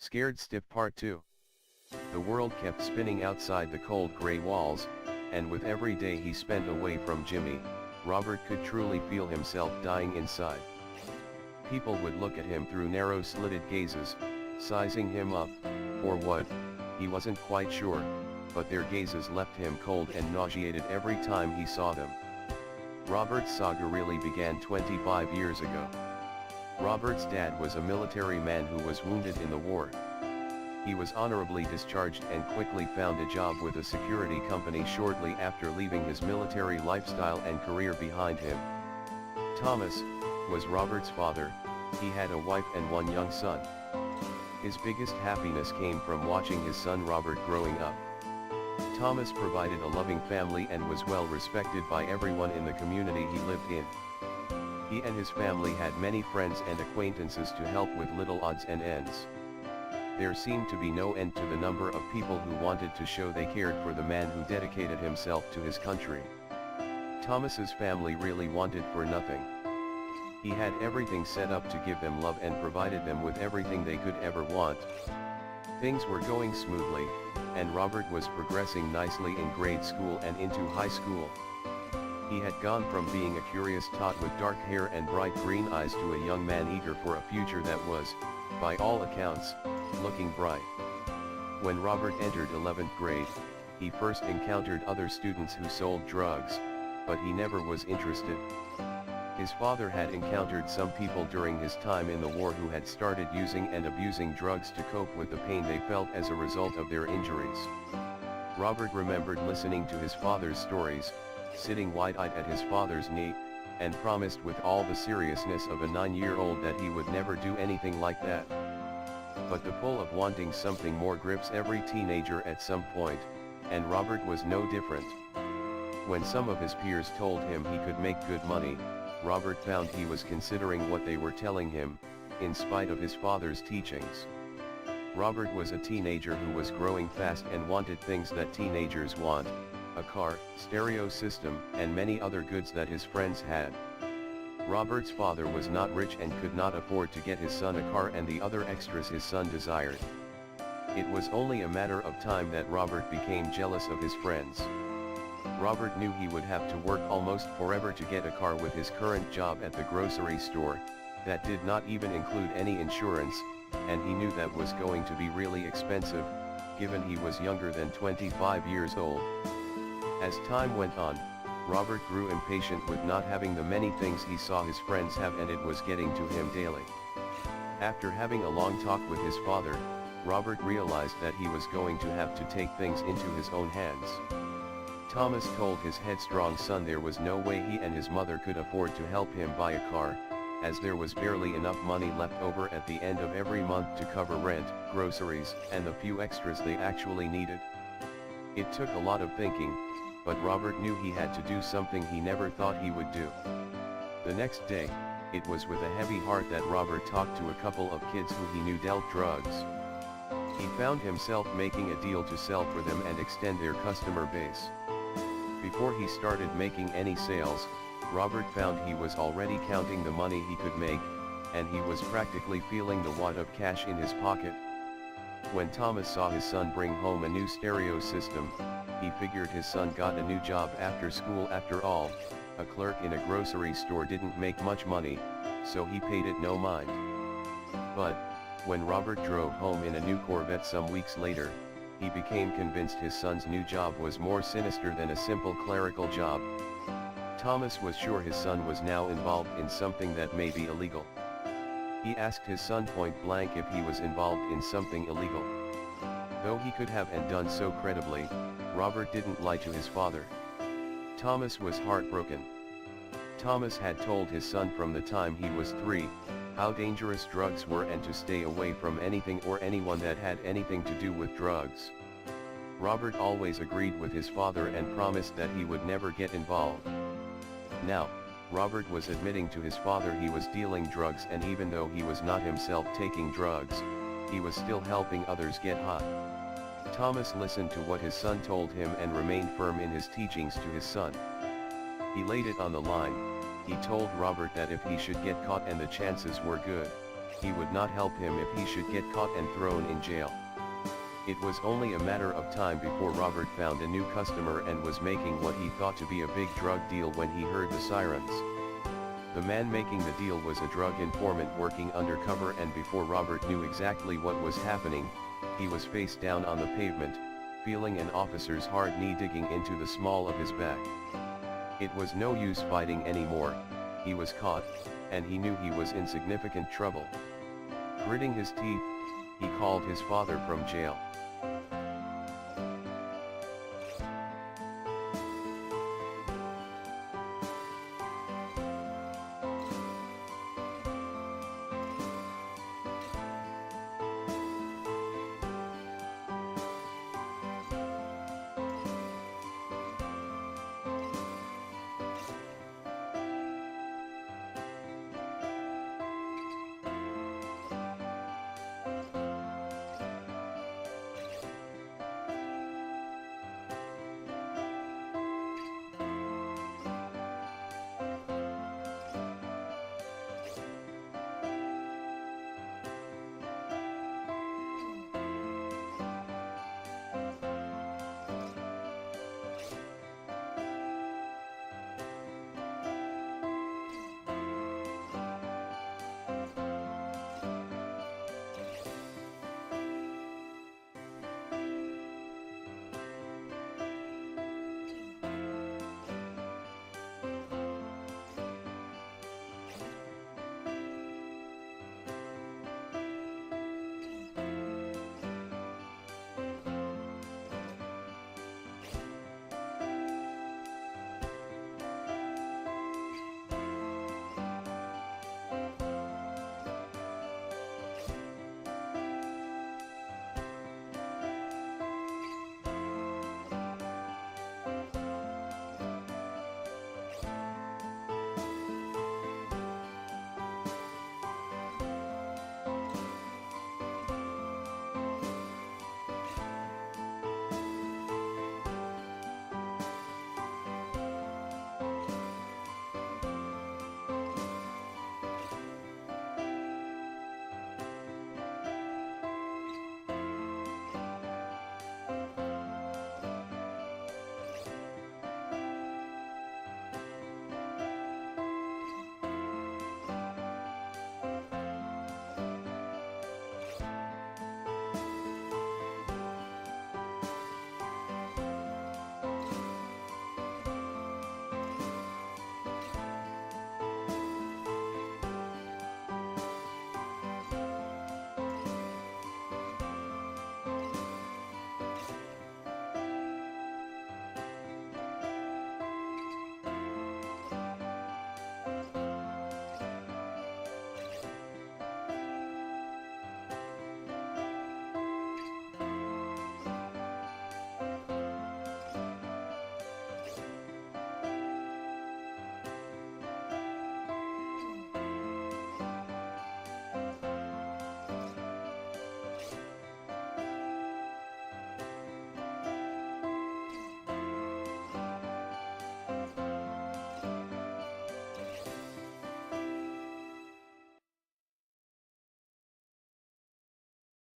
Scared Stiff Part 2. The world kept spinning outside the cold gray walls, and with every day he spent away from Jimmy, Robert could truly feel himself dying inside. People would look at him through narrow slitted gazes, sizing him up, for what, he wasn't quite sure, but their gazes left him cold and nauseated every time he saw them. Robert's saga really began 25 years ago. Robert's dad was a military man who was wounded in the war. He was honorably discharged and quickly found a job with a security company shortly after leaving his military lifestyle and career behind him. Thomas was Robert's father. He had a wife and one young son. His biggest happiness came from watching his son Robert growing up. Thomas provided a loving family and was well respected by everyone in the community he lived in. He and his family had many friends and acquaintances to help with little odds and ends. There seemed to be no end to the number of people who wanted to show they cared for the man who dedicated himself to his country. Thomas's family really wanted for nothing. He had everything set up to give them love and provided them with everything they could ever want. Things were going smoothly, and Robert was progressing nicely in grade school and into high school. He had gone from being a curious tot with dark hair and bright green eyes to a young man eager for a future that was, by all accounts, looking bright. When Robert entered 11th grade, he first encountered other students who sold drugs, but he never was interested. His father had encountered some people during his time in the war who had started using and abusing drugs to cope with the pain they felt as a result of their injuries. Robert remembered listening to his father's stories, sitting wide-eyed at his father's knee, and promised with all the seriousness of a 9-year-old that he would never do anything like that. But the pull of wanting something more grips every teenager at some point, and Robert was no different. When some of his peers told him he could make good money, Robert found he was considering what they were telling him, in spite of his father's teachings. Robert was a teenager who was growing fast and wanted things that teenagers want, a car, stereo system, and many other goods that his friends had. Robert's father was not rich and could not afford to get his son a car and the other extras his son desired. It was only a matter of time that Robert became jealous of his friends. Robert knew he would have to work almost forever to get a car with his current job at the grocery store, that did not even include any insurance, and he knew that was going to be really expensive, given he was younger than 25 years old. As time went on, Robert grew impatient with not having the many things he saw his friends have, and it was getting to him daily. After having a long talk with his father, Robert realized that he was going to have to take things into his own hands. Thomas told his headstrong son there was no way he and his mother could afford to help him buy a car, as there was barely enough money left over at the end of every month to cover rent, groceries, and the few extras they actually needed. It took a lot of thinking, but Robert knew he had to do something he never thought he would do. The next day, it was with a heavy heart that Robert talked to a couple of kids who he knew dealt drugs. He found himself making a deal to sell for them and extend their customer base. Before he started making any sales, Robert found he was already counting the money he could make, and he was practically feeling the wad of cash in his pocket. When Thomas saw his son bring home a new stereo system, he figured his son got a new job after school. After all, a clerk in a grocery store didn't make much money, so he paid it no mind. But, when Robert drove home in a new Corvette some weeks later, he became convinced his son's new job was more sinister than a simple clerical job. Thomas was sure his son was now involved in something that may be illegal. He asked his son point blank if he was involved in something illegal. Though he could have and done so credibly, Robert didn't lie to his father. Thomas was heartbroken. Thomas had told his son from the time he was 3, how dangerous drugs were and to stay away from anything or anyone that had anything to do with drugs. Robert always agreed with his father and promised that he would never get involved. Now, Robert was admitting to his father he was dealing drugs, and even though he was not himself taking drugs, he was still helping others get high. Thomas listened to what his son told him and remained firm in his teachings to his son. He laid it on the line. He told Robert that if he should get caught, and the chances were good, he would not help him if he should get caught and thrown in jail. It was only a matter of time before Robert found a new customer and was making what he thought to be a big drug deal when he heard the sirens. The man making the deal was a drug informant working undercover, and before Robert knew exactly what was happening, he was face down on the pavement, feeling an officer's hard knee digging into the small of his back. It was no use fighting anymore, he was caught, and he knew he was in significant trouble. Gritting his teeth, he called his father from jail.